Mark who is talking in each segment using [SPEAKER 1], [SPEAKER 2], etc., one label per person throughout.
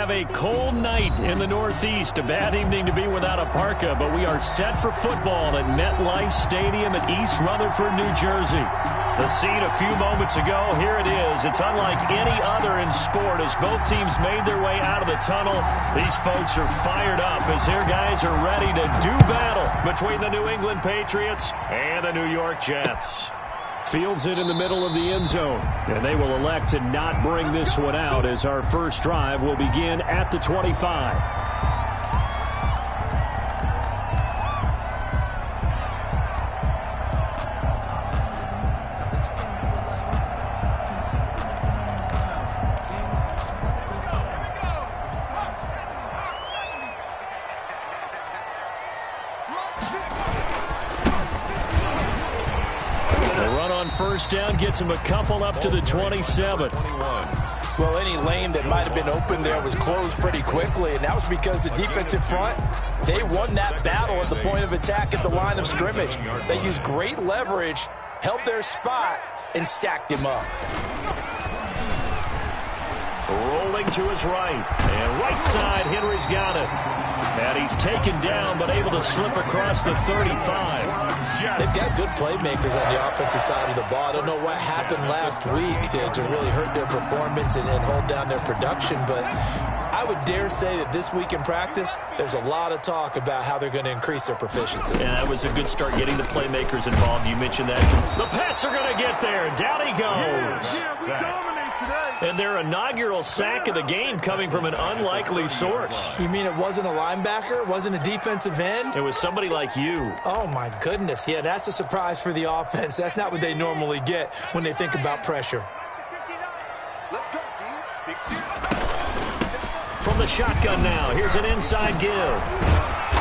[SPEAKER 1] have a cold night in the Northeast. A bad evening to be without a parka, but we are set for football at MetLife Stadium in East Rutherford, New Jersey. The scene a few moments ago, here it is. It's unlike any other in sport as both teams made their way out of the tunnel. These folks are fired up as their guys are ready to do battle between the New England Patriots and the New York Jets. Fields it in the middle of the end zone, and they will elect to not bring this one out as our first drive will begin at the 25. First down gets him a couple up to the 27.
[SPEAKER 2] Well, any lane that might have been open there was closed pretty quickly, and that was because the defensive front, they won that battle at the point of attack at the line of scrimmage. They used great leverage, held their spot, and stacked him up.
[SPEAKER 1] Rolling to his right, and right side, Henry's got it. And he's taken down, but able to slip across the 35.
[SPEAKER 2] They've got good playmakers on the offensive side of the ball. I don't know what happened last week to really hurt their performance and hold down their production, but I would dare say that this week in practice, there's a lot of talk about how they're going to increase their proficiency.
[SPEAKER 1] And that was a good start getting the playmakers involved. You mentioned that. The Pats are going to get there. Down he goes. And their inaugural sack of the game coming from an unlikely source.
[SPEAKER 2] You mean it wasn't a linebacker? It wasn't a defensive end?
[SPEAKER 1] It was somebody like you.
[SPEAKER 2] Oh, my goodness. Yeah, that's a surprise for the offense. That's not what they normally get when they think about pressure.
[SPEAKER 1] From the shotgun now, here's an inside give.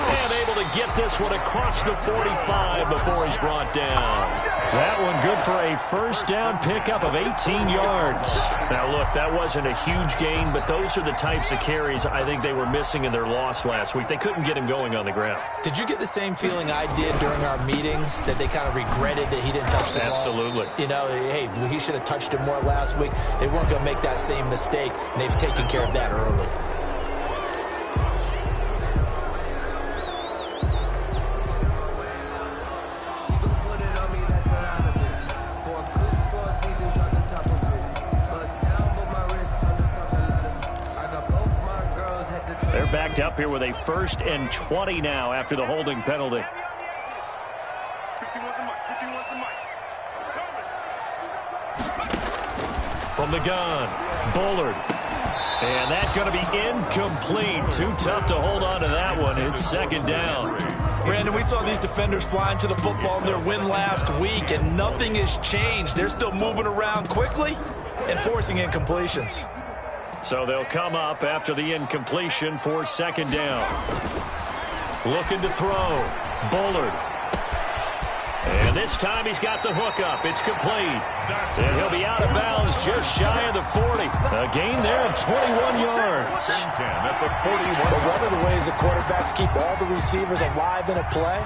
[SPEAKER 1] And able to get this one across the 45 before he's brought down. That one good for a first down pickup of 18 yards. Now, look, that wasn't a huge gain, but those are the types of carries I think they were missing in their loss last week. They couldn't get him going on the ground.
[SPEAKER 2] Did you get the same feeling I did during our meetings, that they kind of regretted that he didn't touch the ball?
[SPEAKER 1] Absolutely.
[SPEAKER 2] You know, hey, he should have touched it more last week. They weren't going to make that same mistake, and they've taken care of that early.
[SPEAKER 1] Backed up here with a 1st and 20 now after the holding penalty. From the gun, Bullard. And that's going to be incomplete. Too tough to hold on to that one. It's 2nd down.
[SPEAKER 2] Brandon, we saw these defenders flying to the football in their win last week, and nothing has changed. They're still moving around quickly and forcing incompletions.
[SPEAKER 1] So they'll come up after the incompletion for 2nd down. Looking to throw. Bullard. And this time he's got the hook up. It's complete. And he'll be out of bounds just shy of the 40. A gain there of 21 yards.
[SPEAKER 2] At the 41. But one of the ways the quarterbacks keep all the receivers alive in a play,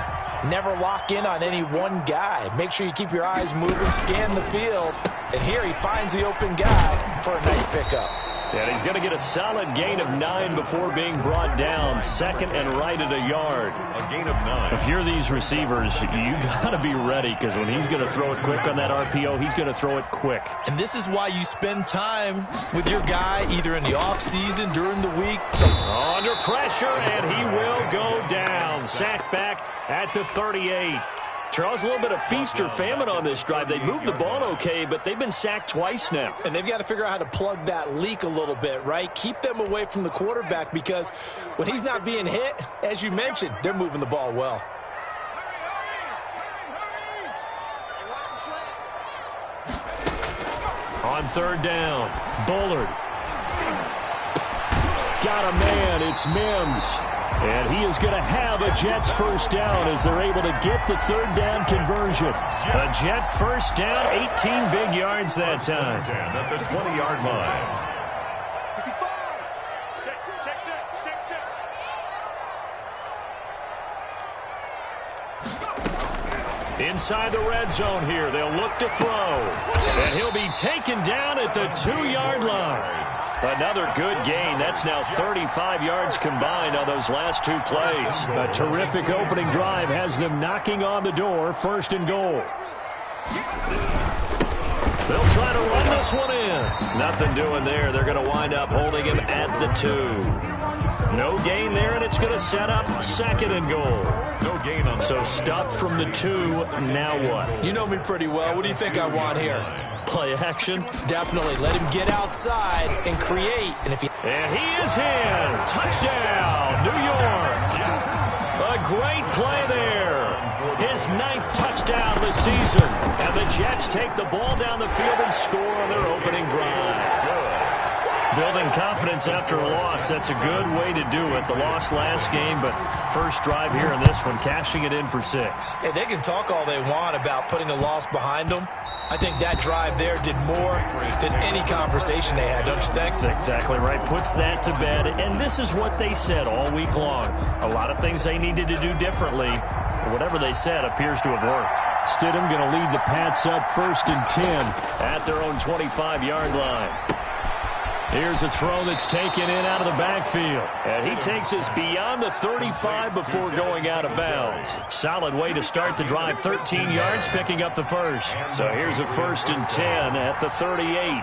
[SPEAKER 2] never lock in on any one guy. Make sure you keep your eyes moving, scan the field. And here he finds the open guy for a nice pickup.
[SPEAKER 1] And he's going to get a solid gain of 9 before being brought down. 2nd and right at a yard.
[SPEAKER 3] A gain of 9.
[SPEAKER 1] If you're these receivers, you got to be ready because when he's going to throw it quick on that RPO, he's going to throw it quick.
[SPEAKER 2] And this is why you spend time with your guy either in the offseason, during the week.
[SPEAKER 1] Under pressure, and he will go down. Sacked back at the 38. Charles, a little bit of feast or famine on this drive. They moved the ball okay, but they've been sacked twice now.
[SPEAKER 2] And they've got to figure out how to plug that leak a little bit, right? Keep them away from the quarterback because when he's not being hit, as you mentioned, they're moving the ball well.
[SPEAKER 1] On 3rd down, Bullard. Got a man, it's Mims. And he is going to have a Jets first down as they're able to get the 3rd down conversion. A Jet first down, 18 big yards that time.
[SPEAKER 3] At the 20-yard line.
[SPEAKER 1] Inside the red zone here, they'll look to throw. And he'll be taken down at the 2-yard line. Another good gain. That's now 35 yards combined on those last two plays. A terrific opening drive has them knocking on the door. First and goal. They'll try to run this one in. Nothing doing there. They're going to wind up holding him at the 2. No gain there, and it's going to set up second and goal.
[SPEAKER 3] No gain on.
[SPEAKER 1] So stuffed from the 2. Now what?
[SPEAKER 2] You know me pretty well. What do you think I want here?
[SPEAKER 1] Play action?
[SPEAKER 2] Definitely. Let him get outside and create. And
[SPEAKER 1] he is in. Touchdown, New York. A great play there. His 9th touchdown of the season. And the Jets take the ball down the field and score on their opening drive. Building confidence after a loss, that's a good way to do it. The loss last game, but first drive here in this one, cashing it in for 6.
[SPEAKER 2] Hey, they can talk all they want about putting a loss behind them. I think that drive there did more than any conversation they had, don't you think?
[SPEAKER 1] That's exactly right. Puts that to bed, and this is what they said all week long. A lot of things they needed to do differently. Whatever they said appears to have worked. Stidham going to lead the Pats up first and 10 at their own 25-yard line. Here's a throw that's taken in out of the backfield. And he takes us beyond the 35 before going out of bounds. Solid way to start the drive. 13 yards, picking up the first. So here's a first and 10 at the 38.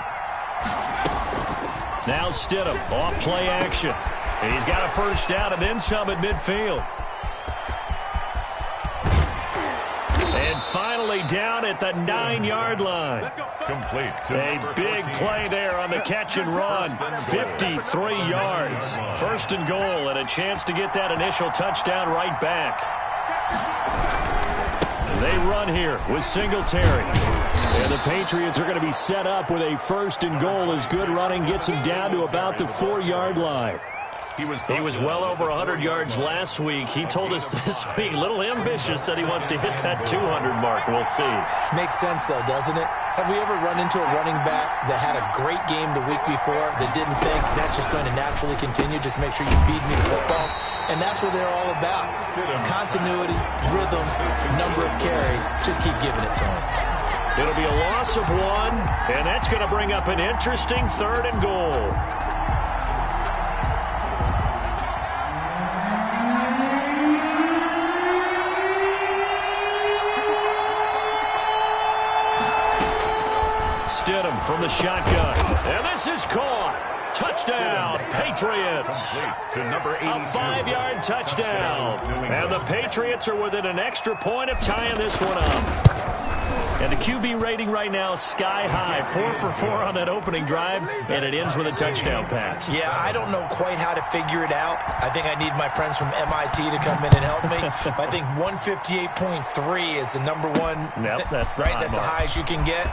[SPEAKER 1] Now Stidham, off play action. And he's got a first down and then some at midfield. And finally down at the 9-yard line.
[SPEAKER 3] Complete.
[SPEAKER 1] A big play there on the catch and run. 53 yards. First and goal and a chance to get that initial touchdown right back. They run here with Singletary. And the Patriots are going to be set up with a first and goal as good running gets them down to about the 4-yard line. He was well over 100 yards last week. He told us this week, a little ambitious, said he wants to hit that 200 mark. We'll see.
[SPEAKER 2] Makes sense, though, doesn't it? Have we ever run into a running back that had a great game the week before that didn't think that's just going to naturally continue? Just make sure you feed me the football. And that's what they're all about. Continuity, rhythm, number of carries. Just keep giving it to him.
[SPEAKER 1] It'll be a loss of 1, and that's going to bring up an interesting third and goal. Stidham from the shotgun. And this is caught. Touchdown, Patriots.
[SPEAKER 3] To number 82.
[SPEAKER 1] A 5-yard touchdown. And the Patriots are within an extra point of tying this one up. And the QB rating right now is sky high. 4 for 4 on that opening drive, and it ends with a touchdown pass.
[SPEAKER 2] Yeah, I don't know quite how to figure it out. I think I need my friends from MIT to come in and help me. But I think 158.3 is the number one.
[SPEAKER 1] Yep, that's the
[SPEAKER 2] right. That's the highest you can get.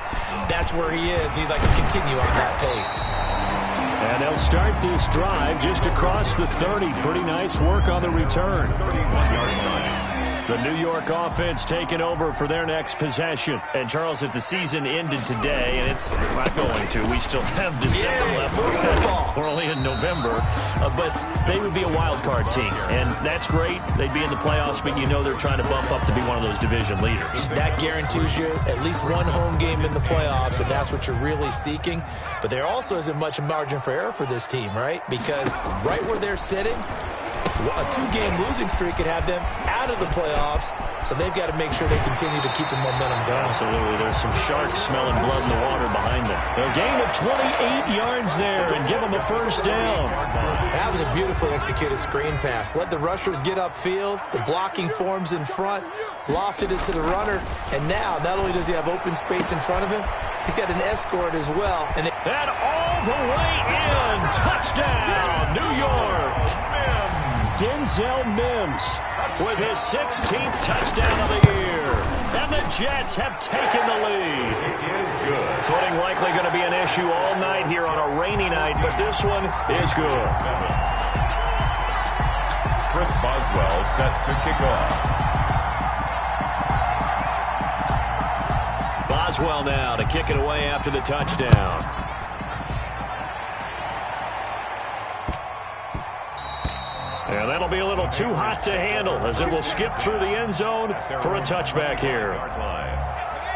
[SPEAKER 2] That's where he is. He'd like to continue on that pace.
[SPEAKER 1] And they'll start this drive just across the 30. Pretty nice work on the return.
[SPEAKER 3] 31-yard line.
[SPEAKER 1] The New York offense taking over for their next possession. And, Charles, if the season ended today, and it's not going to, we still have December left. We're only in November. But they would be a wild card team. And that's great. They'd be in the playoffs, but you know they're trying to bump up to be one of those division leaders.
[SPEAKER 2] That guarantees you at least one home game in the playoffs, and that's what you're really seeking. But there also isn't much margin for error for this team, right? Because right where they're sitting, a 2-game losing streak could have them out of the playoffs, so they've got to make sure they continue to keep the momentum going.
[SPEAKER 1] Absolutely. There's some sharks smelling blood in the water behind them. A gain of 28 yards there and give them a first down.
[SPEAKER 2] That was a beautifully executed screen pass. Let the rushers get upfield. The blocking forms in front, lofted it to the runner, and now not only does he have open space in front of him, he's got an escort as well. And
[SPEAKER 1] all the way in. Touchdown, New York. Denzel Mims with his 16th touchdown of the year. And the Jets have taken the lead.
[SPEAKER 3] It is good.
[SPEAKER 1] Footing likely going to be an issue all night here on a rainy night, but this one is good.
[SPEAKER 3] Chris Boswell set to kick off.
[SPEAKER 1] Boswell now to kick it away after the touchdown. And that'll be a little too hot to handle as it will skip through the end zone for a touchback here.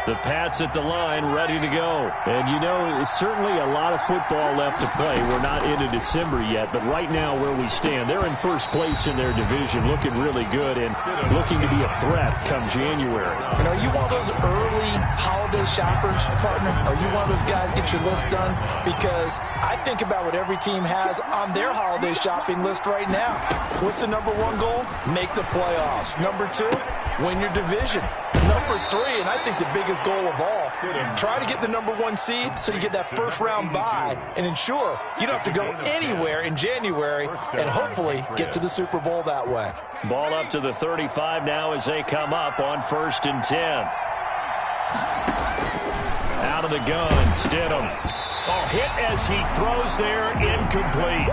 [SPEAKER 1] The Pats at the line, ready to go. And, you know, it's certainly a lot of football left to play. We're not into December yet, but right now where we stand, they're in first place in their division, looking really good and looking to be a threat come January.
[SPEAKER 2] And are you one of those early holiday shoppers, partner? Are you one of those guys get your list done? Because I think about what every team has on their holiday shopping list right now. What's the number one goal? Make the playoffs. Number two, win your division. Number three, and I think the biggest goal of all, try to get the number one seed so you get that first round bye and ensure you don't have to go anywhere in January and hopefully get to the Super Bowl that way.
[SPEAKER 1] Ball up to the 35 now as they come up on 1st and 10. Out of the gun, Stidham. Oh, hit as he throws there, incomplete.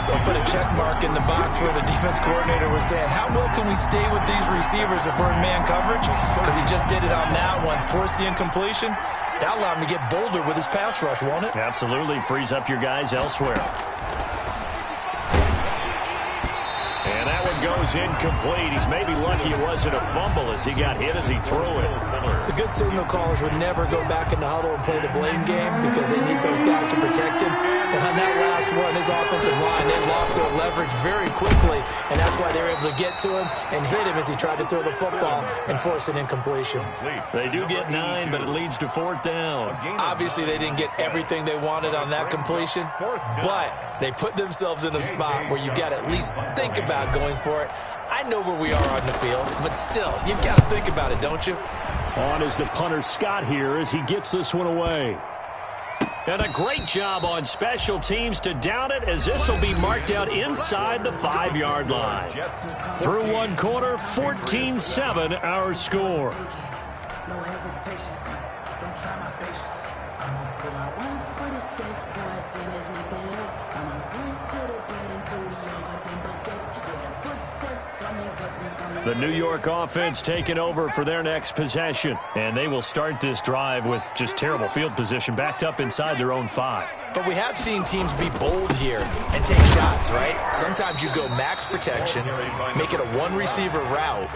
[SPEAKER 2] They'll put a check mark in the box where the defense coordinator was saying, how well can we stay with these receivers if we're in man coverage? Because he just did it on that one, forced the incompletion. That'll allow him to get bolder with his pass rush, won't it?
[SPEAKER 1] Absolutely, frees up your guys elsewhere. And that one goes incomplete. He's maybe lucky it wasn't a fumble as he got hit as he threw it.
[SPEAKER 2] The good signal callers would never go back in the huddle and play the blame game because they need those guys to protect him. But on that last one, his offensive line, they lost their leverage very quickly, and that's why they were able to get to him and hit him as he tried to throw the football and force an incompletion.
[SPEAKER 1] They do get 9, but it leads to 4th down.
[SPEAKER 2] Obviously, they didn't get everything they wanted on that completion, but they put themselves in a spot where you got to at least think about going for it. I know where we are on the field, but still, you've got to think about it, don't you?
[SPEAKER 1] On is the punter Scott here as he gets this one away. And a great job on special teams to down it as this will be marked out inside the 5-yard line. Through one quarter, 14-7 our score.
[SPEAKER 4] No hesitation. Don't try my patience. I'm gonna pull out one for the sake, boy, till there's nothing left. I'm gonna run to the bed until we all got them buckets. Yeah, them footsteps coming, 'cause we coming.
[SPEAKER 1] The New York offense taking over for their next possession. And they will start this drive with just terrible field position, backed up inside their own 5.
[SPEAKER 2] But we have seen teams be bold here and take shots, right? Sometimes you go max protection, make it a one-receiver route,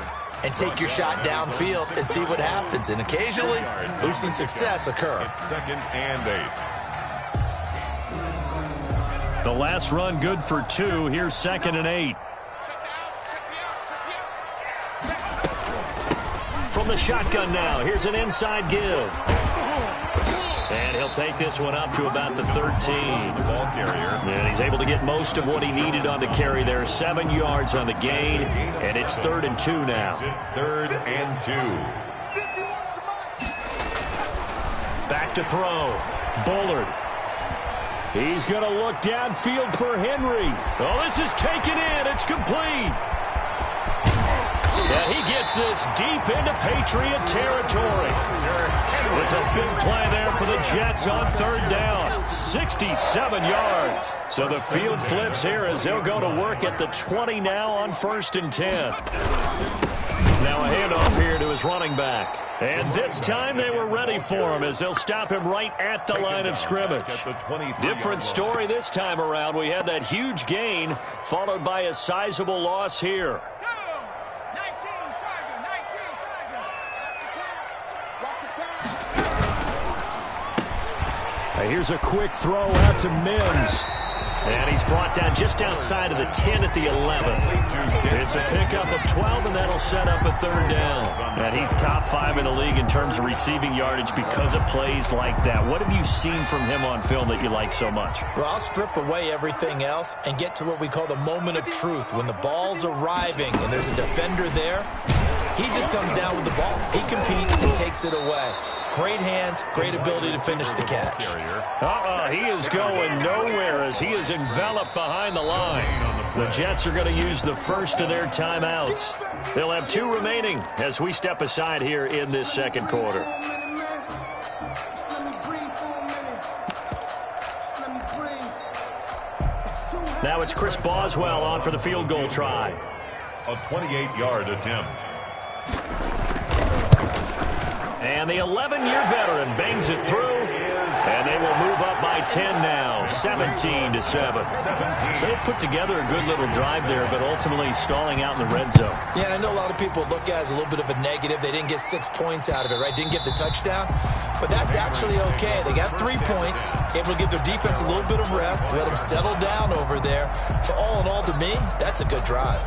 [SPEAKER 2] and take your shot downfield and see what happens. And occasionally, we've seen success occur.
[SPEAKER 3] It's 2nd and 8.
[SPEAKER 1] The last run good for 2. Here's 2nd and 8. From the shotgun now, here's an inside give. And he'll take this one up to about the 13.
[SPEAKER 3] Ball carrier.
[SPEAKER 1] And he's able to get most of what he needed on the carry there. 7 yards on the gain, and it's 3rd and 2 now.
[SPEAKER 3] 3rd and 2.
[SPEAKER 1] Back to throw. Bullard. He's going to look downfield for Henry. Oh, this is taken in. It's complete. And he gets this deep into Patriot territory. It's a big play there for the Jets on 3rd down. 67 yards. So the field flips here as they'll go to work at the 20 now on 1st and 10. Now a handoff here to his running back. And this time they were ready for him as they'll stop him right at the line of scrimmage. Different story this time around. We had that huge gain followed by a sizable loss here. Here's a quick throw out to Mims. And he's brought down just outside of the 10 at the 11. It's a pickup of 12, and that'll set up a 3rd down. And he's top 5 in the league in terms of receiving yardage because of plays like that. What have you seen from him on film that you like so much?
[SPEAKER 2] Well, I'll strip away everything else and get to what we call the moment of truth. When the ball's arriving and there's a defender there, he just comes down with the ball. He competes and takes it away. Great hands, great ability to finish the catch.
[SPEAKER 1] He is going nowhere as he is enveloped behind the line. The Jets are going to use the first of their timeouts. They'll have 2 remaining as we step aside here in this 2nd quarter. Now it's Chris Boswell on for the field goal try.
[SPEAKER 3] A 28-yard attempt.
[SPEAKER 1] And the 11-year veteran bangs it through. And they will move up by 10 now, 17-7. So they put together a good little drive there, but ultimately stalling out in the red zone.
[SPEAKER 2] Yeah, and I know a lot of people look at it as a little bit of a negative. They didn't get 6 points out of it, right? Didn't get the touchdown. But that's actually okay. They got 3 points, able to give their defense a little bit of rest, let them settle down over there. So all in all, to me, that's a good drive.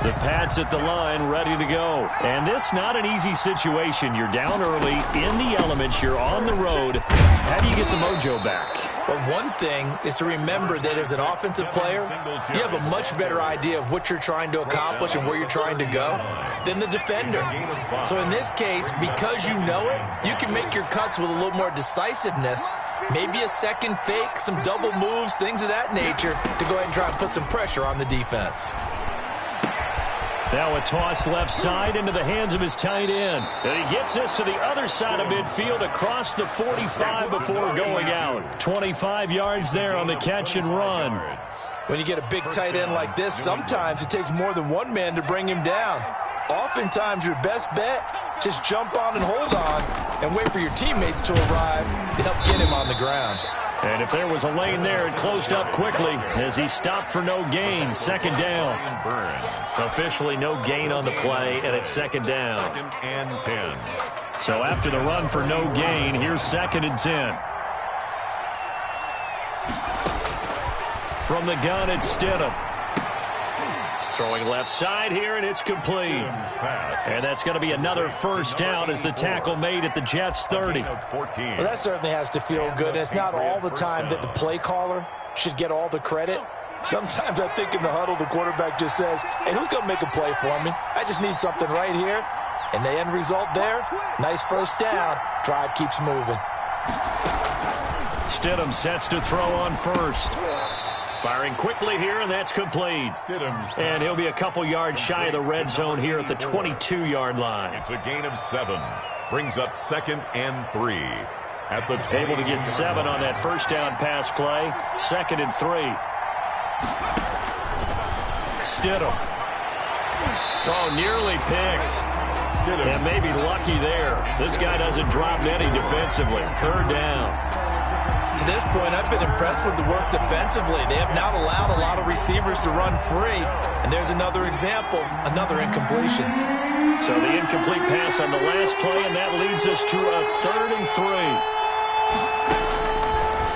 [SPEAKER 1] The Pats at the line, ready to go. And this not an easy situation. You're down early, in the elements, you're on the road. How do you get the mojo back?
[SPEAKER 2] Well, one thing is to remember that as an offensive player, you have a much better idea of what you're trying to accomplish and where you're trying to go than the defender. So in this case, because you know it, you can make your cuts with a little more decisiveness, maybe a second fake, some double moves, things of that nature, to go ahead and try and put some pressure on the defense.
[SPEAKER 1] Now a toss left side into the hands of his tight end. And he gets this to the other side of midfield across the 45 before going out. 25 yards there on the catch and run.
[SPEAKER 5] When you get a big tight end like this, sometimes it takes more than one man to bring him down. Oftentimes your best bet, just jump on and hold on and wait for your teammates to arrive to help get him on the ground.
[SPEAKER 1] And if there was a lane there, it closed up quickly as he stopped for no gain. Second down. Officially no gain on the play, and it's second down.
[SPEAKER 3] 2nd and 10.
[SPEAKER 1] So after the run for no gain, here's 2nd and 10. From the gun, it's Stidham. Throwing left side here, and it's complete. And that's going to be another first down as the tackle made at the Jets' 30.
[SPEAKER 5] Well, that certainly has to feel good. And it's not all the time that the play caller should get all the credit. Sometimes I think in the huddle, the quarterback just says, hey, who's going to make a play for me? I just need something right here. And the end result there, nice first down. Drive keeps moving.
[SPEAKER 1] Stidham sets to throw on first. Firing quickly here, and that's complete. And he'll be a couple yards shy of the red zone here at the 22-yard line.
[SPEAKER 3] It's a gain of 7. Brings up 2nd and 3. At the
[SPEAKER 1] able to get 7 on that first down pass play. 2nd and 3. Stidham. Oh, nearly picked. And maybe lucky there. This guy doesn't drop any defensively. 3rd down.
[SPEAKER 2] To this point, I've been impressed with the work defensively. They have not allowed a lot of receivers to run free. And there's another example, another incompletion.
[SPEAKER 1] So the incomplete pass on the last play, and that leads us to a 3rd and 3.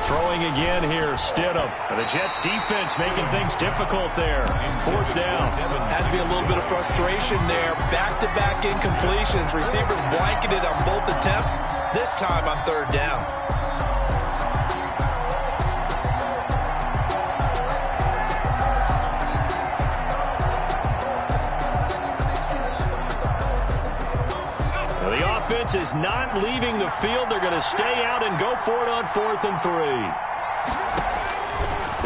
[SPEAKER 1] Throwing again here, Stidham. The Jets defense making things difficult there. 4th down.
[SPEAKER 2] Has to be a little bit of frustration there. Back-to-back incompletions. Receivers blanketed on both attempts. This time on 3rd down.
[SPEAKER 1] Offense is not leaving the field. They're going to stay out and go for it on 4th and 3.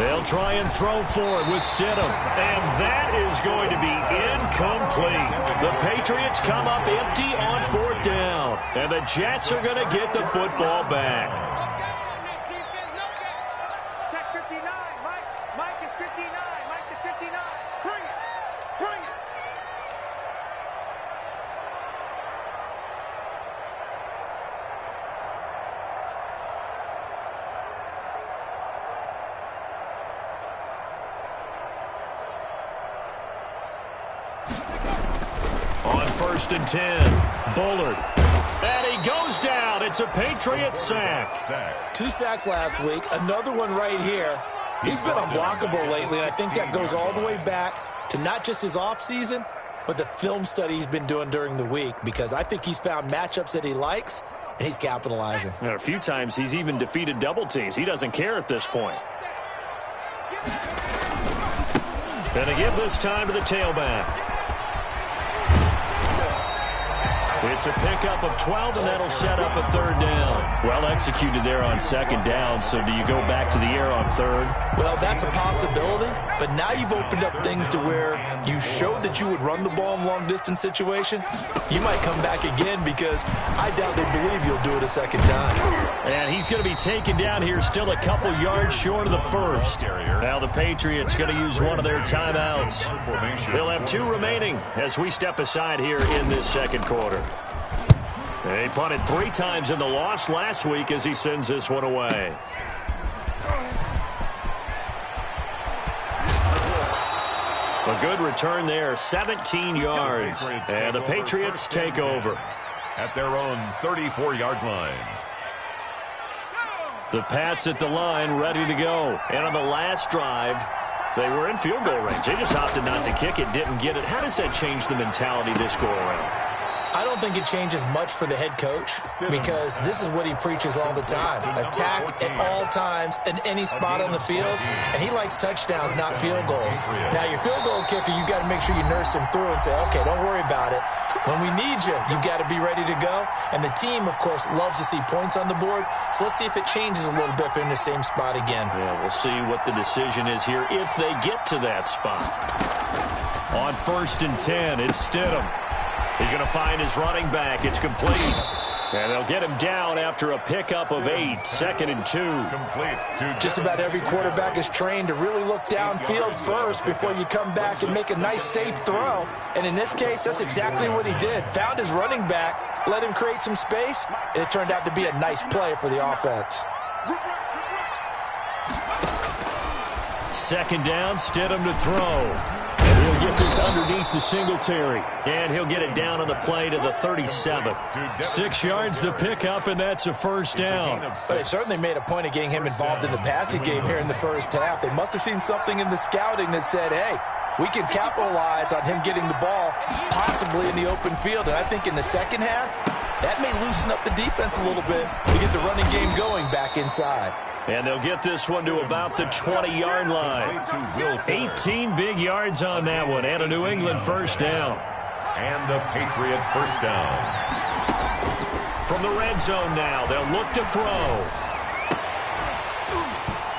[SPEAKER 1] They'll try and throw for it with Stidham. And that is going to be incomplete. The Patriots come up empty on 4th down. And the Jets are going to get the football back.
[SPEAKER 6] Check 59. Mike is 59. Mike to 59. Bring it. Bring it.
[SPEAKER 1] On 1st and 10, Bullard. And he goes down. It's a Patriots sack.
[SPEAKER 2] 2 sacks last week, another one right here. He's been unblockable lately, and I think that goes all the way back to not just his offseason, but the film study he's been doing during the week, because I think he's found matchups that he likes, and he's capitalizing.
[SPEAKER 1] A few times he's even defeated double teams. He doesn't care at this point. And they give this time to the tailback. It's a pickup of 12, and that'll set up a 3rd down. Well executed there on 2nd down, so do you go back to the air on 3rd?
[SPEAKER 2] Well, that's a possibility, but now you've opened up things to where you showed that you would run the ball in long-distance situation. You might come back again because I doubt they believe you'll do it a 2nd time.
[SPEAKER 1] And he's going to be taken down here still a couple yards short of the 1st. Now the Patriots going to use one of their timeouts. They'll have 2 remaining as we step aside here in this 2nd quarter. He punted 3 times in the loss last week as he sends this one away. A good return there, 17 yards. And the Patriots take over.
[SPEAKER 3] At their own 34-yard line.
[SPEAKER 1] The Pats at the line, ready to go. And on the last drive, they were in field goal range. They just opted not to kick it, didn't get it. How does that change the mentality this go around?
[SPEAKER 2] I don't think it changes much for the head coach because this is what he preaches all the time. Attack at all times in any spot on the field, and he likes touchdowns, not field goals. Now, your field goal kicker, you got to make sure you nurse him through and say, okay, don't worry about it. When we need you, you've got to be ready to go. And the team, of course, loves to see points on the board. So let's see if it changes a little bit if they're in the same spot again.
[SPEAKER 1] Yeah, we'll see what the decision is here if they get to that spot. On 1st and 10, it's Stidham. He's going to find his running back. It's complete. And they'll get him down after a pickup of 8. 2nd and 2.
[SPEAKER 5] Just about every quarterback is trained to really look downfield first before you come back and make a nice, safe throw. And in this case, that's exactly what he did. Found his running back, let him create some space, and it turned out to be a nice play for the offense.
[SPEAKER 1] 2nd down, Stidham to throw. And he'll get this underneath to Singletary. And he'll get it down on the play to the 37. 6 yards the pickup, and that's a 1st down.
[SPEAKER 5] But they certainly made a point of getting him involved in the passing game here in the first half. They must have seen something in the scouting that said, hey, we can capitalize on him getting the ball possibly in the open field. And I think in the second half, that may loosen up the defense a little bit to get the running game going back inside.
[SPEAKER 1] And they'll get this one to about the 20-yard line. 18 big yards on that one, and a New England 1st down.
[SPEAKER 3] And a Patriot 1st down.
[SPEAKER 1] From the red zone now, they'll look to throw.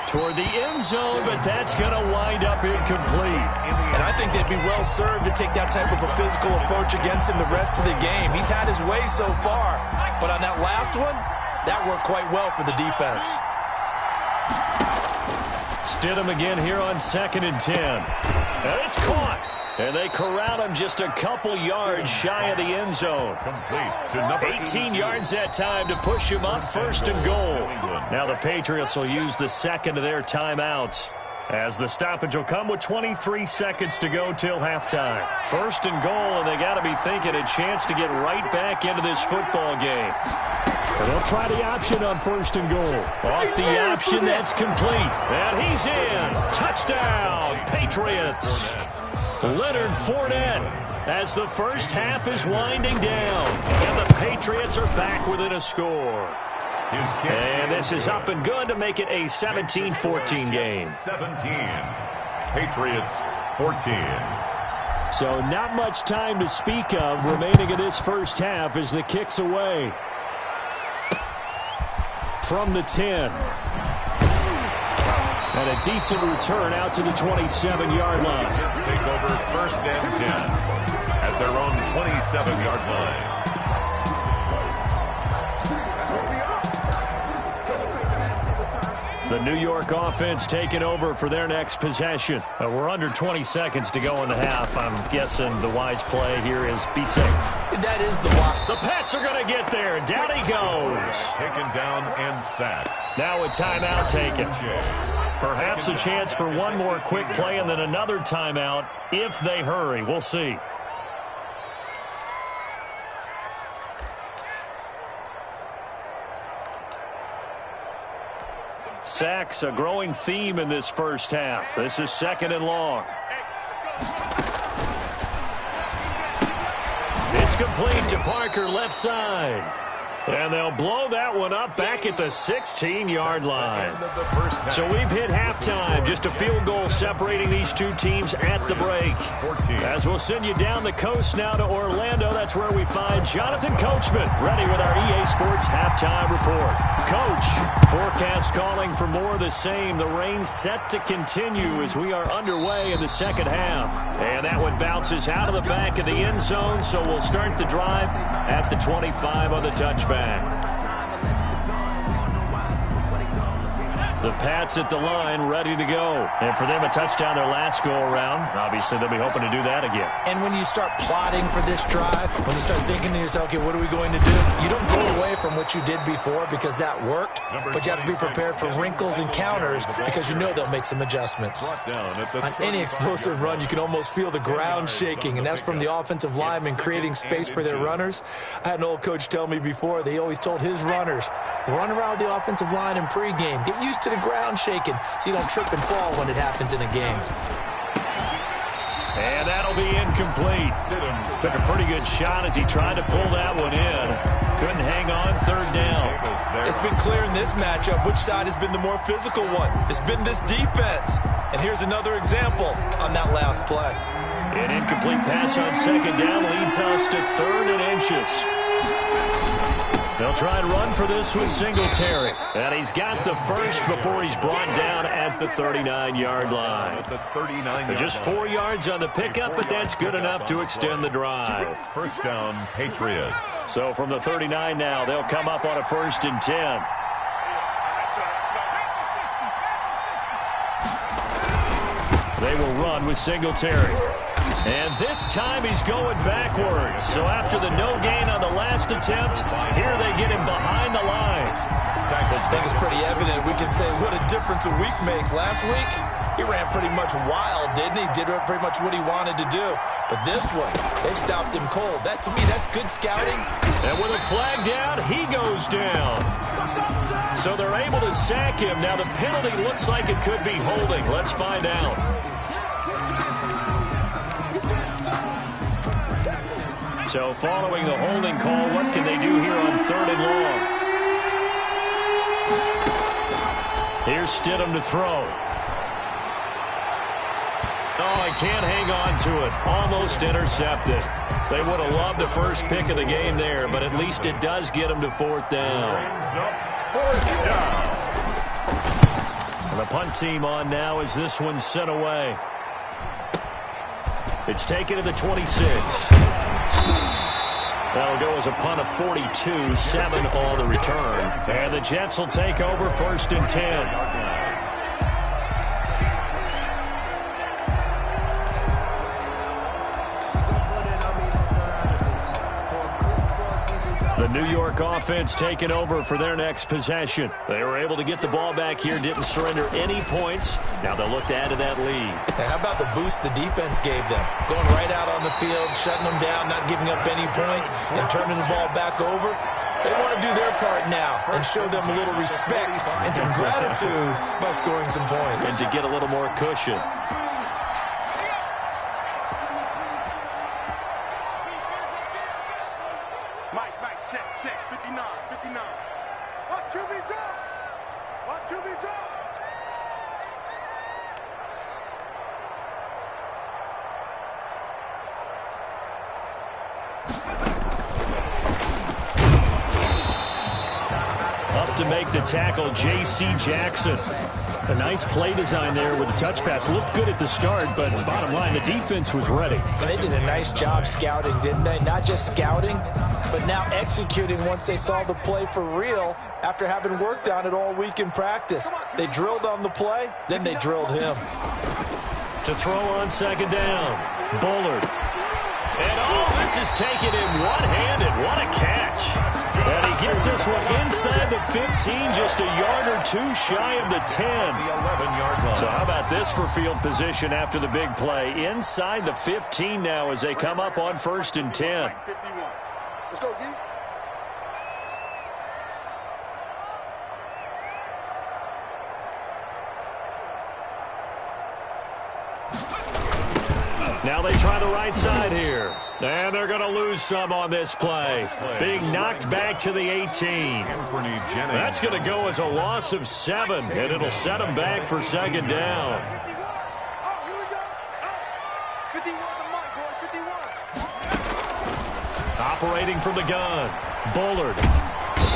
[SPEAKER 1] Toward the end zone, but that's going to wind up incomplete.
[SPEAKER 5] And I think they'd be well served to take that type of a physical approach against him the rest of the game. He's had his way so far, but on that last one, that worked quite well for the defense.
[SPEAKER 1] Stidham again here on 2nd and 10. And it's caught. And they corral him just a couple yards shy of the end zone. 18 yards that time to push him up 1st and goal. Now the Patriots will use the 2nd of their timeouts, as the stoppage will come with 23 seconds to go till halftime. 1st and goal, and they got to be thinking a chance to get right back into this football game. And they'll try the option on 1st and goal. Off the option, that's complete. And he's in. Touchdown, Patriots. Leonard Fournette, as the first half is winding down. And the Patriots are back within a score. And this is up and good to make it a 17-14 game.
[SPEAKER 3] 17. Patriots 14.
[SPEAKER 1] So not much time to speak of remaining in this first half as the kick's away. From the 10. And a decent return out to the 27-yard line.
[SPEAKER 3] Take over 1st and 10 at their own 27-yard line.
[SPEAKER 1] The New York offense taking over for their next possession. We're under 20 seconds to go in the half. I'm guessing the wise play here is be safe.
[SPEAKER 5] That is the wise.
[SPEAKER 1] The Pats are going to get there. Down he goes.
[SPEAKER 3] Taken down and sacked.
[SPEAKER 1] Now a timeout taken. Perhaps a chance for one more quick play and then another timeout if they hurry. We'll see. Sacks, a growing theme in this first half. This is 2nd and long. It's complete to Parker, left side. And they'll blow that one up back at the 16-yard line. So we've hit halftime. Just a field goal separating these two teams at the break. As we'll send you down the coast now to Orlando, that's where we find Jonathan Coachman, ready with our EA Sports halftime report. Coach, forecast calling for more of the same. The rain set to continue as we are underway in the second half. And that one bounces out of the back of the end zone, so we'll start the drive at the 25 on the touchback. The Pats at the line, ready to go. And for them, a touchdown their last go-around. Obviously, they'll be hoping to do that again.
[SPEAKER 2] And when you start plotting for this drive, when you start thinking to yourself, okay, what are we going to do? You don't go away from what you did before because that worked, but you have to be prepared for wrinkles and counters because you know they'll make some adjustments. On any explosive run, you can almost feel the ground shaking, and that's from the offensive linemen creating space for their runners. I had an old coach tell me before, they always told his runners, run around the offensive line in pregame. Get used to the ground shaking so you don't trip and fall when it happens in a game.
[SPEAKER 1] And that'll be incomplete. Took a pretty good shot as he tried to pull that one in. Couldn't hang on, third down.
[SPEAKER 2] It's been clear in this matchup which side has been the more physical one. It's been this defense. And here's another example on that last play.
[SPEAKER 1] An incomplete pass on second down leads us to 3rd and inches. They'll try and run for this with Singletary. And he's got the first before he's brought down at the 39-yard line. Just 4 yards on the pickup, but that's good enough to extend the drive.
[SPEAKER 3] First down, Patriots.
[SPEAKER 1] So from the 39 now, they'll come up on a 1st and 10. They will run with Singletary. And this time he's going backwards. So after the no gain on the last attempt, here they get him behind the line.
[SPEAKER 2] I think it's pretty evident. We can say what a difference a week makes. Last week, he ran pretty much wild, didn't he? Did pretty much what he wanted to do. But this one, they stopped him cold. That, to me, that's good scouting.
[SPEAKER 1] And with a flag down, he goes down. So they're able to sack him. Now the penalty looks like it could be holding. Let's find out. So following the holding call, what can they do here on 3rd and long? Here's Stidham to throw. Oh, he can't hang on to it. Almost intercepted. They would have loved the first pick of the game there, but at least it does get them to 4th down. And the punt team on now as this one's sent away. It's taken to the 26. That'll go as a punt of 42, 7 on the return. And the Jets will take over 1st and 10. The New York offense taking over for their next possession. They were able to get the ball back here, didn't surrender any points. Now they'll look to add to that lead.
[SPEAKER 2] Now, how about the boost the defense gave them? Going right out on the field, shutting them down, not giving up any points, and turning the ball back over. They want to do their part now and show them a little respect and some gratitude by scoring some points.
[SPEAKER 1] And to get a little more cushion.
[SPEAKER 6] Check, 59, 59. Watch QB drop. Watch QB drop.
[SPEAKER 1] Up to make the tackle, J.C. Jackson. A nice play design there with the touch pass. Looked good at the start, but bottom line, the defense was ready.
[SPEAKER 5] They did a nice job scouting, didn't they? Not just scouting, but now executing once they saw the play for real after having worked on it all week in practice. They drilled on the play, then they drilled him.
[SPEAKER 1] To throw on second down, Bullard. And this is taken in one-handed. What a catch. And he gets this one inside the 15, just a yard or two shy of the 10. So how about this for field position after the big play? Inside the 15 now as they come up on 1st and 10.
[SPEAKER 6] Let's go, D.
[SPEAKER 1] Now they try the right side here. And they're going to lose some on this play. Being knocked back to the 18. That's going to go as a loss of 7, and it'll set them back for second down.
[SPEAKER 6] Oh, here we go. 51 to Mike, boy, 51.
[SPEAKER 1] Operating from the gun, Bullard.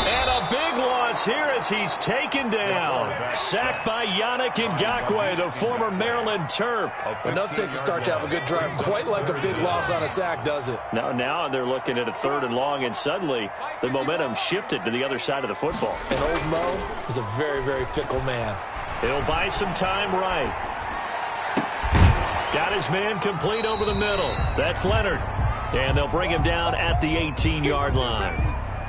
[SPEAKER 1] And a big loss here as he's taken down. Sacked by Yannick Ngakoue, the former Maryland Terp.
[SPEAKER 2] Enough takes a start to have a good drive. Quite like a big loss on a sack, does it?
[SPEAKER 1] Now they're looking at a 3rd and long, and suddenly the momentum shifted to the other side of the football.
[SPEAKER 2] And old Mo is a very, very fickle man.
[SPEAKER 1] He'll buy some time right. Got his man complete over the middle. That's Leonard. And they'll bring him down at the 18-yard line.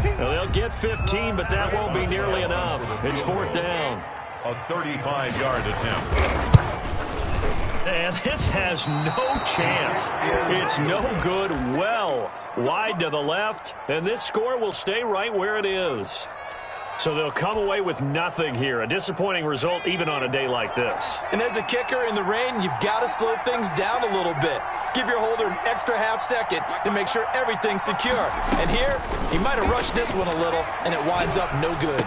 [SPEAKER 1] Now, they'll get 15, but that won't be nearly enough. It's fourth down.
[SPEAKER 3] A 35-yard attempt.
[SPEAKER 1] And this has no chance. It's no good. Well wide to the left, and this score will stay right where it is. So they'll come away with nothing here. A disappointing result even on a day like this.
[SPEAKER 5] And as a kicker in the rain, you've got to slow things down a little bit. Give your holder an extra half second to make sure everything's secure. And here, he might have rushed this one a little, and it winds up no good.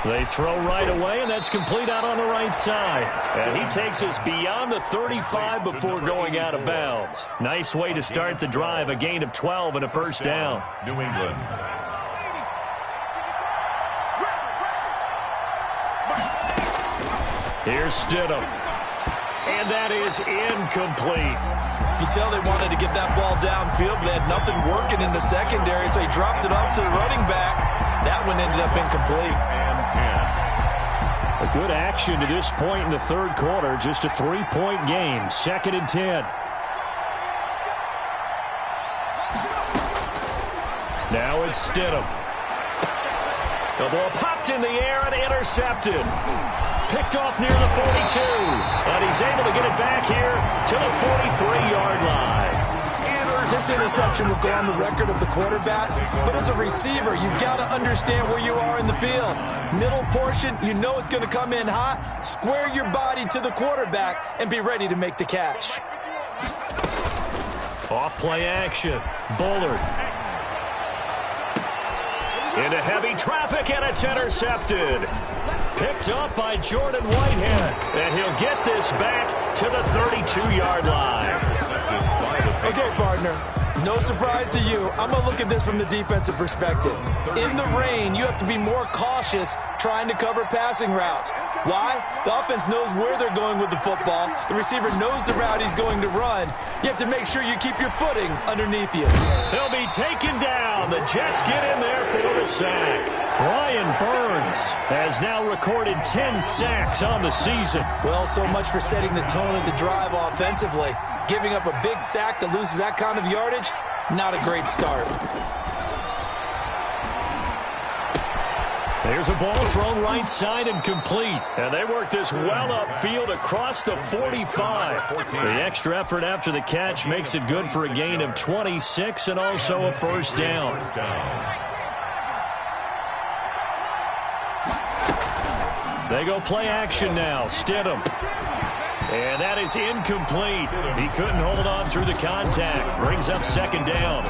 [SPEAKER 1] They throw right away, and that's complete out on the right side. And he takes us beyond the 35 before going out of bounds. Nice way to start the drive, a gain of 12 and a first down.
[SPEAKER 3] New England.
[SPEAKER 1] Here's Stidham. And that is incomplete.
[SPEAKER 5] You can tell they wanted to get that ball downfield, but they had nothing working in the secondary, so he dropped it off to the running back. That one ended up incomplete.
[SPEAKER 1] A good action to this point in the third quarter. Just a 3-point game. 2nd and 10. Now it's Stidham. The ball popped in the air and intercepted. Picked off near the 42. And he's able to get it back here to the 43-yard line.
[SPEAKER 5] This interception will go on the record of the quarterback, but as a receiver, you've got to understand where you are in the field. Middle portion, you know it's going to come in hot. Square your body to the quarterback and be ready to make the catch.
[SPEAKER 1] Off play action. Bullard. Into heavy traffic, and it's intercepted. Picked up by Jordan Whitehead. And he'll get this back to the 32-yard line.
[SPEAKER 5] Okay, partner, no surprise to you. I'm going to look at this from the defensive perspective. In the rain, you have to be more cautious trying to cover passing routes. Why? The offense knows where they're going with the football. The receiver knows the route he's going to run. You have to make sure you keep your footing underneath you.
[SPEAKER 1] He'll be taken down. The Jets get in there for the sack. Brian Burns has now recorded 10 sacks on the season.
[SPEAKER 5] Well, so much for setting the tone of the drive offensively. Giving up a big sack that loses that kind of yardage, not a great start.
[SPEAKER 1] There's a ball thrown right side and complete. And they work this well upfield across the 45. The extra effort after the catch makes it good for a gain of 26 and also a first down. They go play action now. Stidham. And that is incomplete. He couldn't hold on through the contact. Brings up second down.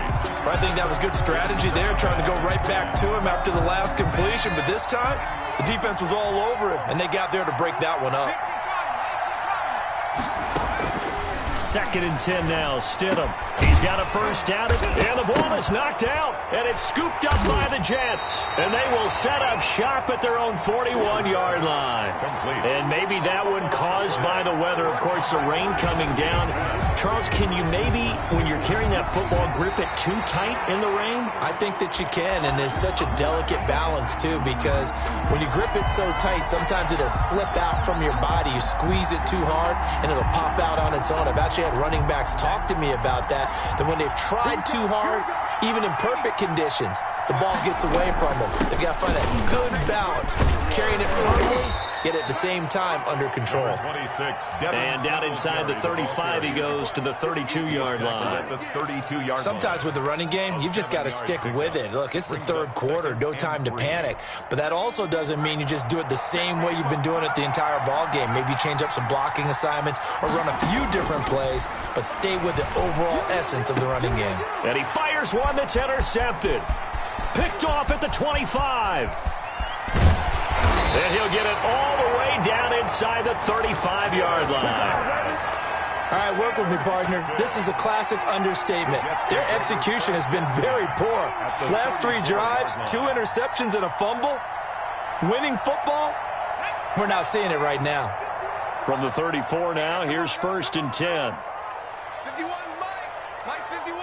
[SPEAKER 5] I think that was good strategy there, trying to go right back to him after the last completion. But this time, the defense was all over him, and they got there to break that one up.
[SPEAKER 1] 2nd and 10 now. Stidham. He's got a first down, and the ball is knocked out, and it's scooped up by the Jets. And they will set up shop at their own 41-yard line. And maybe that one caused by the weather. Of course, the rain coming down. Charles, can you maybe, when you're carrying that football, grip it too tight in the rain?
[SPEAKER 5] I think that you can, and it's such a delicate balance, too, because when you grip it so tight, sometimes it'll slip out from your body. You squeeze it too hard, and it'll pop out on its own. I've actually had running backs talk to me about that when they've tried too hard, even in perfect conditions, the ball gets away from them. They've got to find a good balance, carrying it firmly, yet at the same time under control.
[SPEAKER 1] And down inside the 35, he goes to the 32-yard line.
[SPEAKER 5] Sometimes with the running game, you've just got to stick with it. Look, it's the third quarter, no time to panic. But that also doesn't mean you just do it the same way you've been doing it the entire ball game. Maybe change up some blocking assignments or run a few different plays, but stay with the overall essence of the running game.
[SPEAKER 1] And he fires one that's intercepted. Picked off at the 25. And he'll get it all the way down inside the 35-yard line.
[SPEAKER 5] All right, work with me, partner. This is a classic understatement. Their execution has been very poor. Last 3 drives, 2 interceptions and a fumble. Winning football? We're not seeing it right now.
[SPEAKER 1] From the 34 now, here's 1st and 10.
[SPEAKER 6] 51, Mike 51.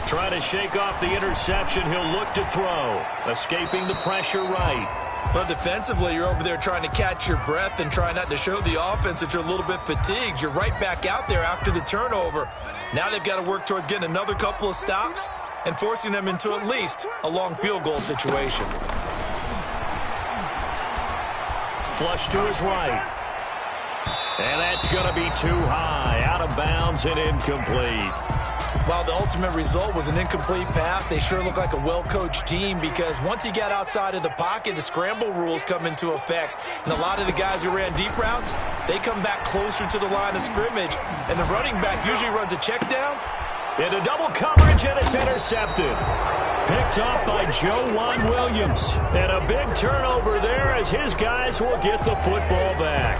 [SPEAKER 1] Trying to shake off the interception. He'll look to throw. Escaping the pressure right.
[SPEAKER 2] Well, defensively, you're over there trying to catch your breath and try not to show the offense that you're a little bit fatigued. You're right back out there after the turnover. Now they've got to work towards getting another couple of stops and forcing them into at least a long field goal situation.
[SPEAKER 1] Flush to his right. And that's going to be too high. Out of bounds and incomplete.
[SPEAKER 2] While the ultimate result was an incomplete pass, they sure look like a well-coached team because once he got outside of the pocket, the scramble rules come into effect. And a lot of the guys who ran deep routes, they come back closer to the line of scrimmage. And the running back usually runs a check down.
[SPEAKER 1] Into double coverage, and it's intercepted. Picked off by Joejuan Williams. And a big turnover there as his guys will get the football back.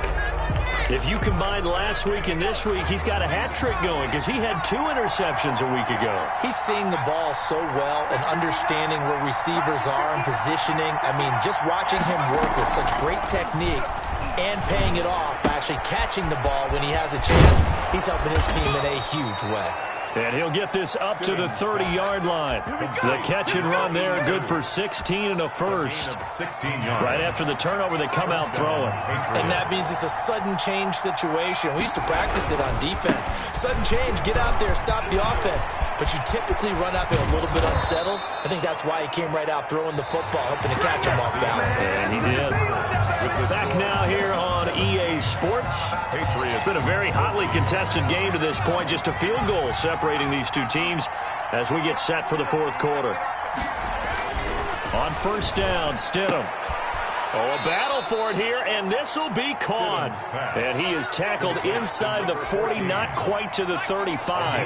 [SPEAKER 1] If you combine last week and this week, he's got a hat trick going because he had 2 interceptions a week ago.
[SPEAKER 2] He's seeing the ball so well and understanding where receivers are and positioning. I mean, just watching him work with such great technique and paying it off by actually catching the ball when he has a chance, he's helping his team in a huge way.
[SPEAKER 1] And he'll get this up to the 30-yard line. The catch and run there, good for 16 and a first. Right after the turnover, they come out throwing.
[SPEAKER 2] And that means it's a sudden change situation. We used to practice it on defense. Sudden change, get out there, stop the offense. But you typically run out there a little bit unsettled. I think that's why he came right out throwing the football, hoping to catch him off balance.
[SPEAKER 1] And he did. Back now here on EA Sports. It's been a very hotly contested game to this point. Just a field goal separating these two teams as we get set for the fourth quarter. On first down, Stidham. Oh, a battle for it here, and this will be caught. And he is tackled inside the 40, not quite to the 35.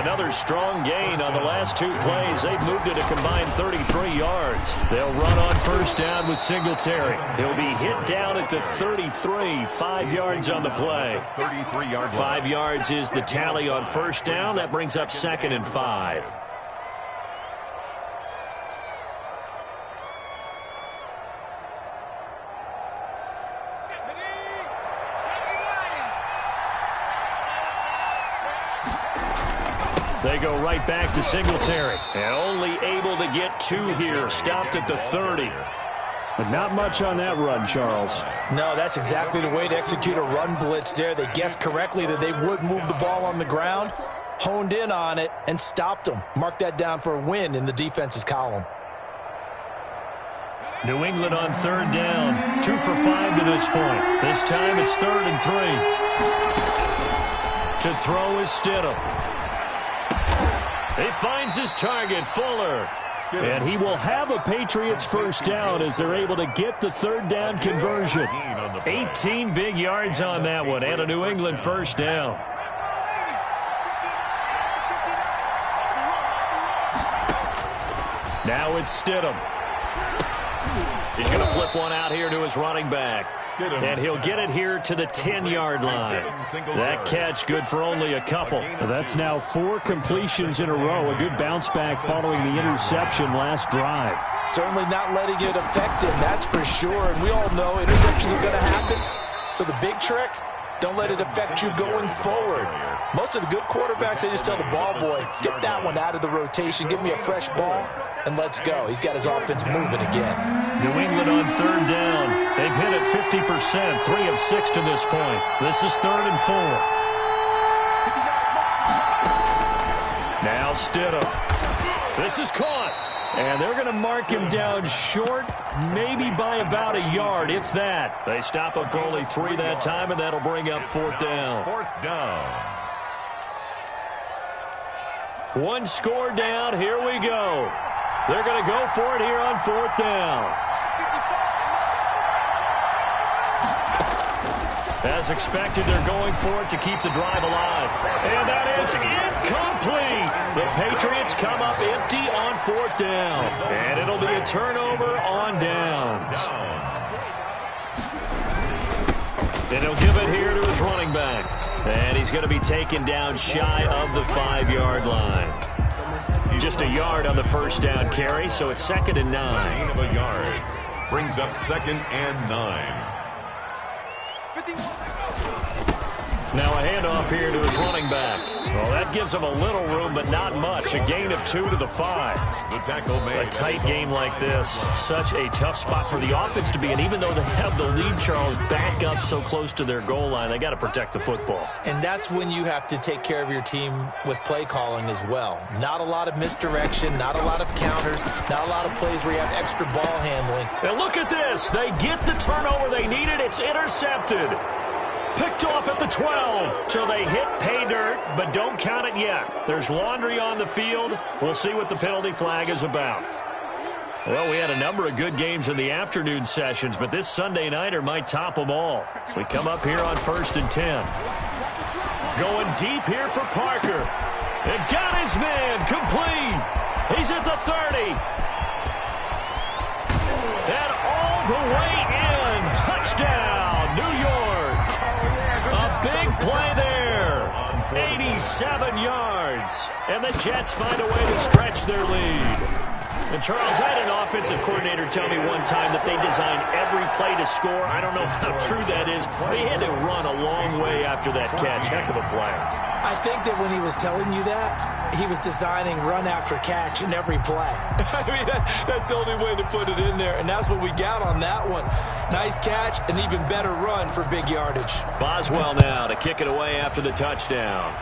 [SPEAKER 1] Another strong gain on the last 2 plays. They've moved it a combined 33 yards. They'll run on first down with Singletary. He'll be hit down at the 33, 5 yards on the play. 5 yards is the tally on first down. That brings up 2nd and 5. They go right back to Singletary. And only able to get 2 here. Stopped at the 30. But not much on that run, Charles.
[SPEAKER 5] No, that's exactly the way to execute a run blitz there. They guessed correctly that they would move the ball on the ground, honed in on it, and stopped them. Mark that down for a win in the defense's column.
[SPEAKER 1] New England on third down. 2 for 5 to this point. This time it's 3rd and 3. To throw is Stidham. He finds his target, Fuller. And he will have a Patriots first down as they're able to get the 3rd down conversion. 18 big yards on that one and a New England first down. Now it's Stidham. He's going to flip one out here to his running back. And he'll get it here to the 10-yard line. That catch good for only a couple. That's now 4 completions in a row. A good bounce back following the interception last drive.
[SPEAKER 5] Certainly not letting it affect him, that's for sure. And we all know interceptions are going to happen. So the big trick, don't let it affect you going forward. Most of the good quarterbacks, they just tell the ball boy, get that one out of the rotation, give me a fresh ball, and let's go. He's got his offense moving again.
[SPEAKER 1] New England on third down. They've hit it 50%, 3 of 6 to this point. This is 3rd and 4. Now Stidham. This is caught. And they're going to mark him down short, maybe by about a yard, if that. They stop him for only 3 that time, and that'll bring up 4th down.
[SPEAKER 3] 4th down.
[SPEAKER 1] 1 score down. Here we go. They're going to go for it here on 4th down. As expected, they're going for it to keep the drive alive. And that is incomplete. The Patriots come up empty on 4th down. And it'll be a turnover on downs. And he'll give it here to his running back. And he's going to be taken down shy of the 5-yard line. Just a yard on the first down carry, so it's 2nd and 9.
[SPEAKER 3] Gain of a yard. Brings up 2nd and 9.
[SPEAKER 1] Now a handoff here to his running back. Well, that gives him a little room, but not much. A gain of 2 to the 5.
[SPEAKER 3] The tackle made.
[SPEAKER 1] A tight game like this, such a tough spot for the offense to be in. Even though they have the lead, Charles, back up so close to their goal line, they got to protect the football.
[SPEAKER 2] And that's when you have to take care of your team with play calling as well. Not a lot of misdirection, not a lot of counters, not a lot of plays where you have extra ball handling.
[SPEAKER 1] And look at this. They get the turnover they needed. It's intercepted. Picked off at the 12. So they hit pay dirt, but don't count it yet. There's laundry on the field. We'll see what the penalty flag is about. Well, we had a number of good games in the afternoon sessions, but this Sunday nighter might top them all. So we come up here on 1st and 10. Going deep here for Parker. And got his man complete. He's at the 30. And all the way in. Touchdown, New York. A big play there. 87 yards. And the Jets find a way to stretch their lead. And Charles, I had an offensive coordinator tell me one time that they design every play to score. I don't know how true that is. They had to run a long way after that catch. Heck of a play.
[SPEAKER 2] I think that when he was telling you that, he was designing run after catch in every play. I mean, that's the only way to put it in there, and that's what we got on that one. Nice catch, an even better run for big yardage.
[SPEAKER 1] Boswell now to kick it away after the touchdown.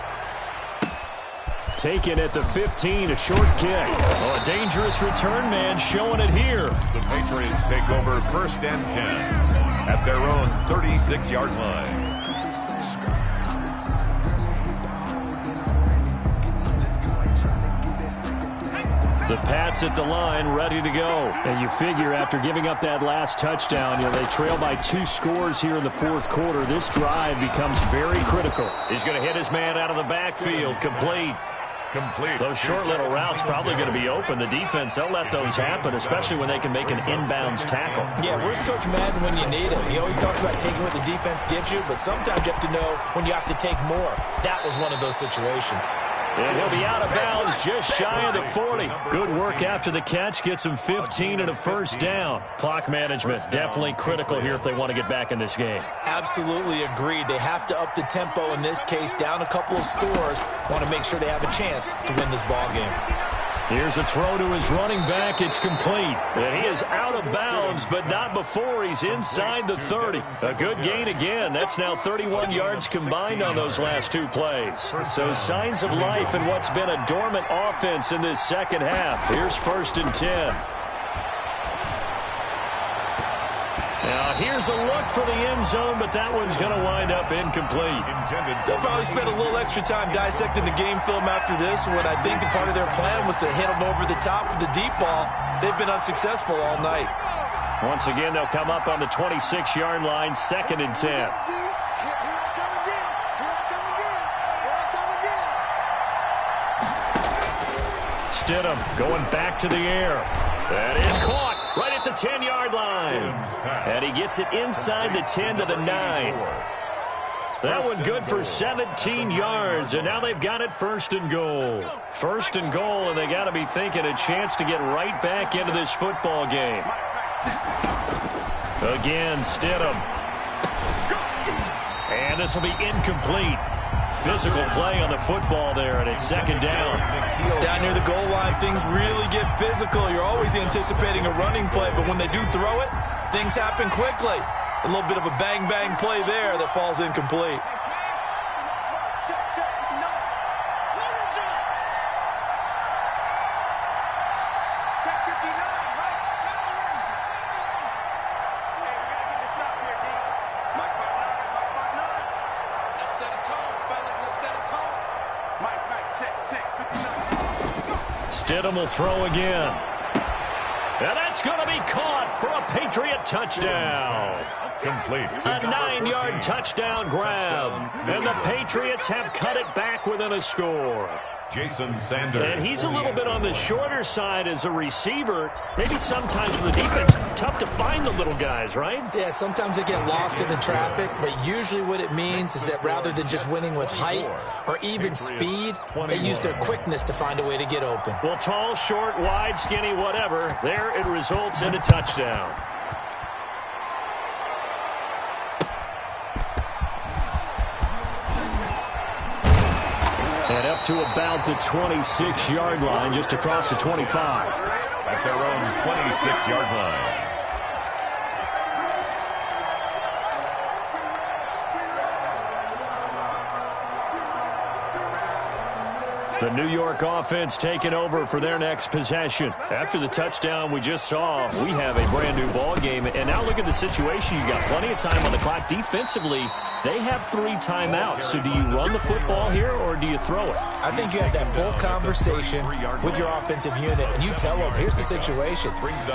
[SPEAKER 1] Taken at the 15, a short kick. Oh, a dangerous return man showing it here.
[SPEAKER 3] The Patriots take over 1st and 10 at their own 36-yard line.
[SPEAKER 1] The Pats at the line, ready to go. And you figure after giving up that last touchdown, they trail by 2 scores here in the 4th quarter. This drive becomes very critical. He's going to hit his man out of the backfield, complete. Those short little routes probably going to be open. The defense, they'll let those happen, especially when they can make an inbounds tackle.
[SPEAKER 2] Yeah, where's Coach Madden when you need him? He always talks about taking what the defense gives you, but sometimes you have to know when you have to take more. That was one of those situations.
[SPEAKER 1] And he'll be out of bounds just shy of the 40. Good work after the catch. Gets him 15 and a 1st down. Clock management definitely critical here if they want to get back in this game.
[SPEAKER 2] Absolutely agreed. They have to up the tempo in this case, down a couple of scores. Want to make sure they have a chance to win this ball game.
[SPEAKER 1] Here's a throw to his running back. It's complete. And he is out of bounds, but not before he's inside the 30. A good gain again. That's now 31 yards combined on those last 2 plays. So signs of life in what's been a dormant offense in this second half. Here's 1st and 10. Now, here's a look for the end zone, but that one's going to wind up incomplete.
[SPEAKER 2] They'll probably spend a little extra time dissecting the game film after this one. I think a part of their plan was to hit them over the top with the deep ball. They've been unsuccessful all night.
[SPEAKER 1] Once again, they'll come up on the 26-yard line, 2nd and 10. Stidham going back to the air. That is caught right at the 10-yard line. And he gets it inside the 10 to the 9. That one good for 17 yards, and now they've got it 1st and goal. 1st and goal, and they got to be thinking a chance to get right back into this football game. Again, Stidham. And this will be incomplete. Physical play on the football there, and it's 2nd down.
[SPEAKER 2] Down near the goal line, things really get physical. You're always anticipating a running play, but when they do throw it, things happen quickly. A little bit of a bang-bang play there that falls incomplete.
[SPEAKER 1] Stidham will throw again. And that's going to be caught for a Patriot touchdown.
[SPEAKER 3] Complete.
[SPEAKER 1] A 9-yard touchdown grab. And the Patriots have cut it back within a score.
[SPEAKER 3] Jason Sanders.
[SPEAKER 1] And he's a little bit on the shorter side as a receiver. Maybe sometimes for the defense, tough to find the little guys, right?
[SPEAKER 2] Yeah, sometimes they get lost in the traffic, but usually what it means is that rather than just winning with height or even speed, they use their quickness to find a way to get open.
[SPEAKER 1] Well, tall, short, wide, skinny, whatever, there it results in a touchdown. And up to about the 26-yard line, just across the 25.
[SPEAKER 3] At their own 26-yard line.
[SPEAKER 1] The New York offense taking over for their next possession. After the touchdown we just saw, we have a brand-new ball game. And now look at the situation. You got plenty of time on the clock. Defensively, they have 3 timeouts. So do you run the football here or do you throw it?
[SPEAKER 2] I think you have that full conversation with your offensive unit, and you tell them, here's the situation.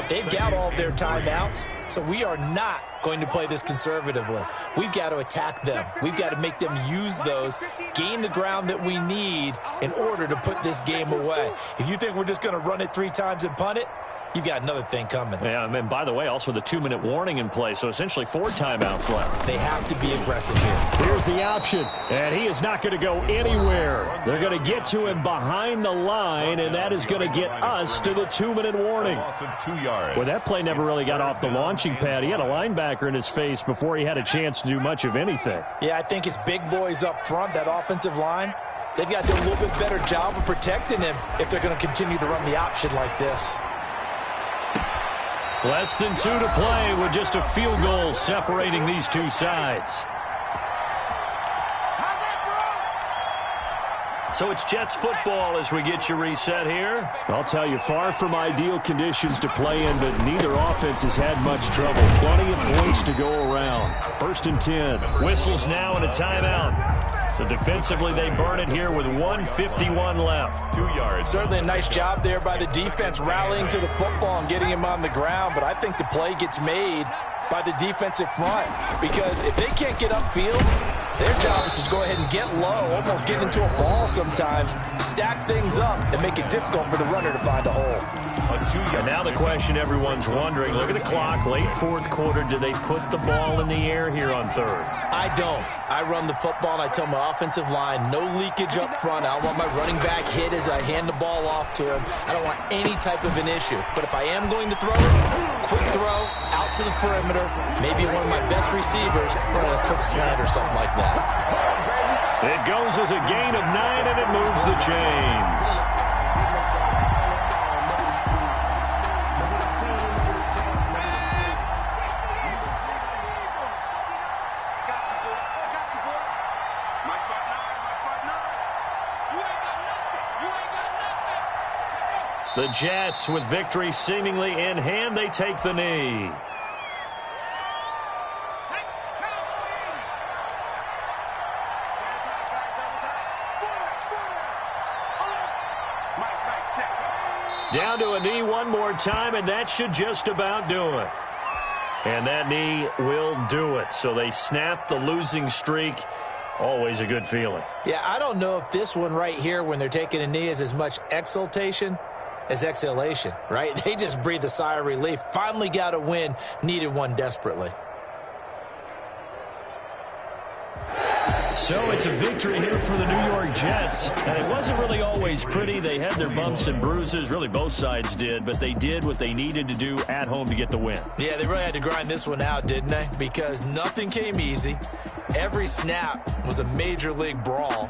[SPEAKER 2] They've got all their timeouts, so we are not going to play this conservatively. We've got to attack them. We've got to make them use those, gain the ground that we need in order to put this game away. If you think we're just going to run it 3 times and punt it, you've got another thing coming.
[SPEAKER 1] Yeah, and by the way, also the 2-minute warning in play, so essentially 4 timeouts left.
[SPEAKER 2] They have to be aggressive here.
[SPEAKER 1] Here's the option, and he is not going to go anywhere. They're going to get to him behind the line, and that is going to get us to the 2-minute warning. Well, that play never really got off the launching pad. He had a linebacker in his face before he had a chance to do much of anything.
[SPEAKER 5] Yeah, I think it's big boys up front, that offensive line. They've got to do a little bit better job of protecting him if they're going to continue to run the option like this.
[SPEAKER 1] Less than 2 to play with just a field goal separating these two sides. So it's Jets football as we get you reset here. I'll tell you, far from ideal conditions to play in, but neither offense has had much trouble. Plenty of points to go around. 1st and 10. Whistles now and a timeout. So defensively, they burn it here with 1:51 left.
[SPEAKER 3] 2 yards.
[SPEAKER 5] Certainly a nice job there by the defense rallying to the football and getting him on the ground, but I think the play gets made by the defensive front because if they can't get upfield, their job is to go ahead and get low, almost get into a ball sometimes, stack things up, and make it difficult for the runner to find a hole.
[SPEAKER 1] And now the question everyone's wondering, look at the clock, late 4th quarter, do they put the ball in the air here on 3rd?
[SPEAKER 2] I don't. I run the football, and I tell my offensive line, no leakage up front. I don't want my running back hit as I hand the ball off to him. I don't want any type of an issue. But if I am going to throw it, quick throw, out to the perimeter, maybe one of my best receivers running a quick slant or something like that.
[SPEAKER 1] It goes as a gain of 9, and it moves the chains. The Jets, with victory seemingly in hand, they take the knee. Down to a knee one more time, and that should just about do it. And that knee will do it. So they snap the losing streak. Always a good feeling.
[SPEAKER 2] Yeah, I don't know if this one right here, when they're taking a knee, is as much exultation as exhalation, right? They just breathe a sigh of relief. Finally got a win, needed one desperately.
[SPEAKER 1] So it's a victory here for the New York Jets. And it wasn't really always pretty. They had their bumps and bruises. Really, both sides did. But they did what they needed to do at home to get the win.
[SPEAKER 2] Yeah, they really had to grind this one out, didn't they? Because nothing came easy. Every snap was a major league brawl.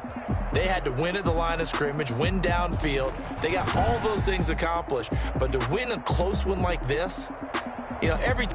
[SPEAKER 2] They had to win at the line of scrimmage, win downfield. They got all those things accomplished. But to win a close one like this, you know, every